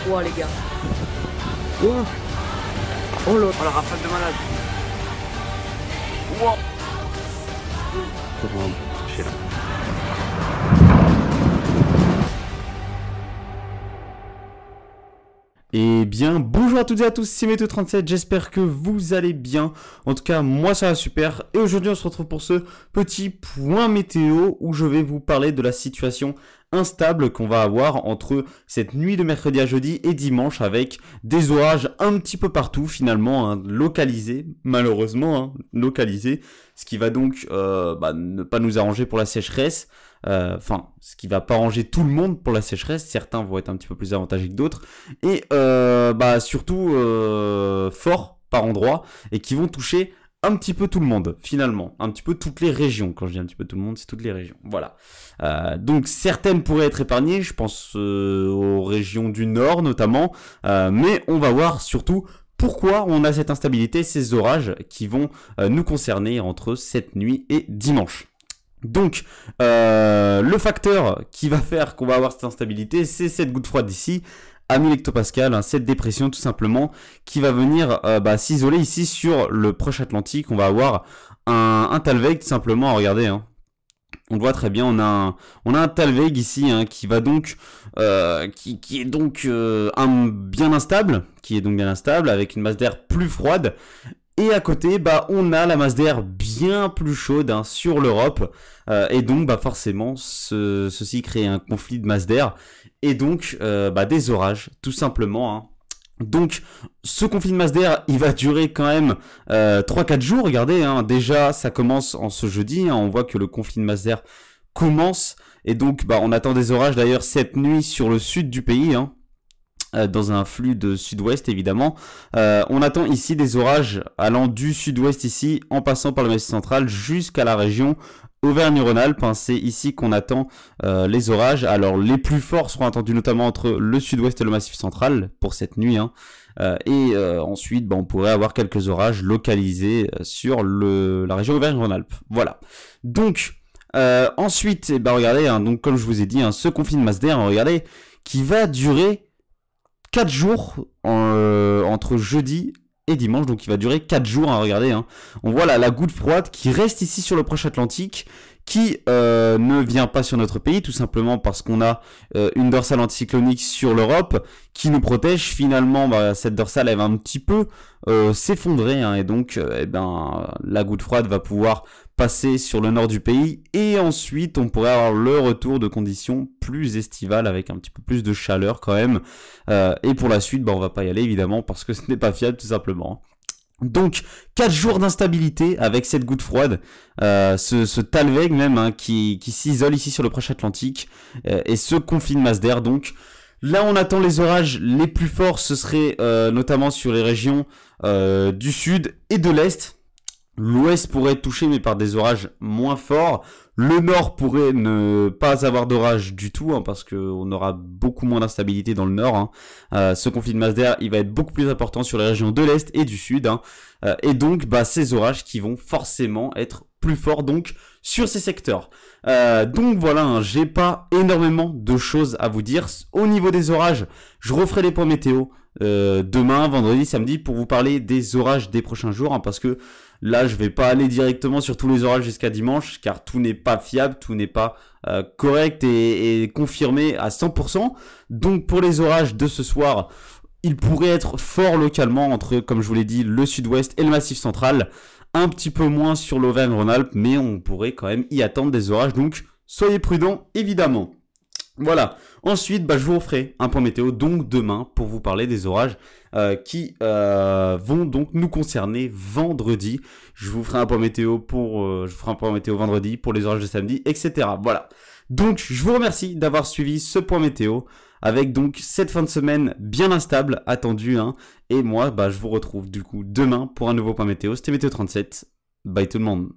froid, les gars. Oh, Oh l'autre. oh la rafale de malade. Wow. Comment toucher là. Eh bien, bonjour à toutes et à tous, c'est Météo37, j'espère que vous allez bien. En tout cas, moi ça va super. Et aujourd'hui, on se retrouve pour ce petit point météo où je vais vous parler de la situation instable qu'on va avoir entre cette nuit de mercredi à jeudi et dimanche avec des orages un petit peu partout finalement, hein, localisés, malheureusement, hein, localisés. Ce qui va donc ne pas nous arranger pour la sécheresse. Enfin, ce qui va pas arranger tout le monde pour la sécheresse. Certains vont être un petit peu plus avantagés que d'autres. Et surtout forts par endroits et qui vont toucher un petit peu tout le monde finalement, un petit peu toutes les régions. Quand je dis un petit peu tout le monde, c'est toutes les régions. Voilà. Donc certaines pourraient être épargnées, je pense aux régions du nord notamment, mais on va voir surtout pourquoi on a cette instabilité, ces orages qui vont nous concerner entre cette nuit et dimanche. Donc, le facteur qui va faire qu'on va avoir cette instabilité, c'est cette goutte froide ici, à 1000 hectopascales, hein, cette dépression tout simplement, qui va venir s'isoler ici sur le proche Atlantique. On va avoir un Talweg tout simplement, regardez, hein. On le voit très bien, on a un Talweg ici, hein, qui va donc, qui est donc bien instable, avec une masse d'air plus froide. Et à côté, on a la masse d'air bien plus chaude, hein, sur l'Europe. Et donc, forcément, ceci crée un conflit de masse d'air. Et donc, des orages, tout simplement, hein. Donc, ce conflit de masse d'air, il va durer quand même 3-4 jours. Regardez, hein, déjà, ça commence en ce jeudi. Hein, on voit que le conflit de masse d'air commence. Et donc, on attend des orages, d'ailleurs, cette nuit sur le sud du pays, hein. Dans un flux de sud-ouest évidemment. On attend ici des orages allant du sud-ouest ici, en passant par le Massif central jusqu'à la région Auvergne-Rhône-Alpes. Hein. C'est ici qu'on attend les orages. Alors les plus forts seront attendus notamment entre le sud-ouest et le Massif central pour cette nuit. Hein. Ensuite, on pourrait avoir quelques orages localisés sur la région Auvergne-Rhône-Alpes. Voilà. Donc, ensuite, regardez, hein, donc, comme je vous ai dit, hein, ce conflit de masse d'air, regardez, qui va durer 4 jours entre jeudi et dimanche, donc il va durer 4 jours, hein, regardez, hein. On voit la goutte froide qui reste ici sur le proche Atlantique, qui ne vient pas sur notre pays, tout simplement parce qu'on a une dorsale anticyclonique sur l'Europe qui nous protège. Finalement, cette dorsale, elle va un petit peu s'effondrer, hein, et donc la goutte froide va pouvoir passer sur le nord du pays, et ensuite on pourrait avoir le retour de conditions plus estivales avec un petit peu plus de chaleur quand même, et pour la suite on va pas y aller évidemment parce que ce n'est pas fiable tout simplement. Donc 4 jours d'instabilité avec cette goutte froide, ce Talweg même, hein, qui s'isole ici sur le proche Atlantique, et ce conflit de masse d'air. Donc là on attend les orages les plus forts, ce serait notamment sur les régions du sud et de l'est. L'ouest pourrait être touché mais par des orages moins forts. Le nord pourrait ne pas avoir d'orage du tout, hein, parce qu'on aura beaucoup moins d'instabilité dans le nord. Hein. Ce conflit de masse d'air, il va être beaucoup plus important sur les régions de l'est et du sud. Hein. Et donc, ces orages qui vont forcément être plus forts donc sur ces secteurs. Donc voilà, hein, j'ai pas énormément de choses à vous dire. Au niveau des orages, je referai les points météo demain, vendredi, samedi, pour vous parler des orages des prochains jours, hein, parce que là, je vais pas aller directement sur tous les orages jusqu'à dimanche, car tout n'est pas fiable, tout n'est pas correct et confirmé à 100%. Donc pour les orages de ce soir, ils pourraient être forts localement entre, comme je vous l'ai dit, le sud-ouest et le Massif central. Un petit peu moins sur l'Auvergne-Rhône-Alpes, mais on pourrait quand même y attendre des orages, donc soyez prudents évidemment. Voilà, ensuite je vous referai un point météo donc demain pour vous parler des orages qui vont donc nous concerner vendredi. Je vous ferai un point météo vendredi pour les orages de samedi, etc. Voilà, donc je vous remercie d'avoir suivi ce point météo avec donc cette fin de semaine bien instable attendue, hein. Et moi je vous retrouve du coup demain pour un nouveau point météo. C'était Météo37, bye tout le monde.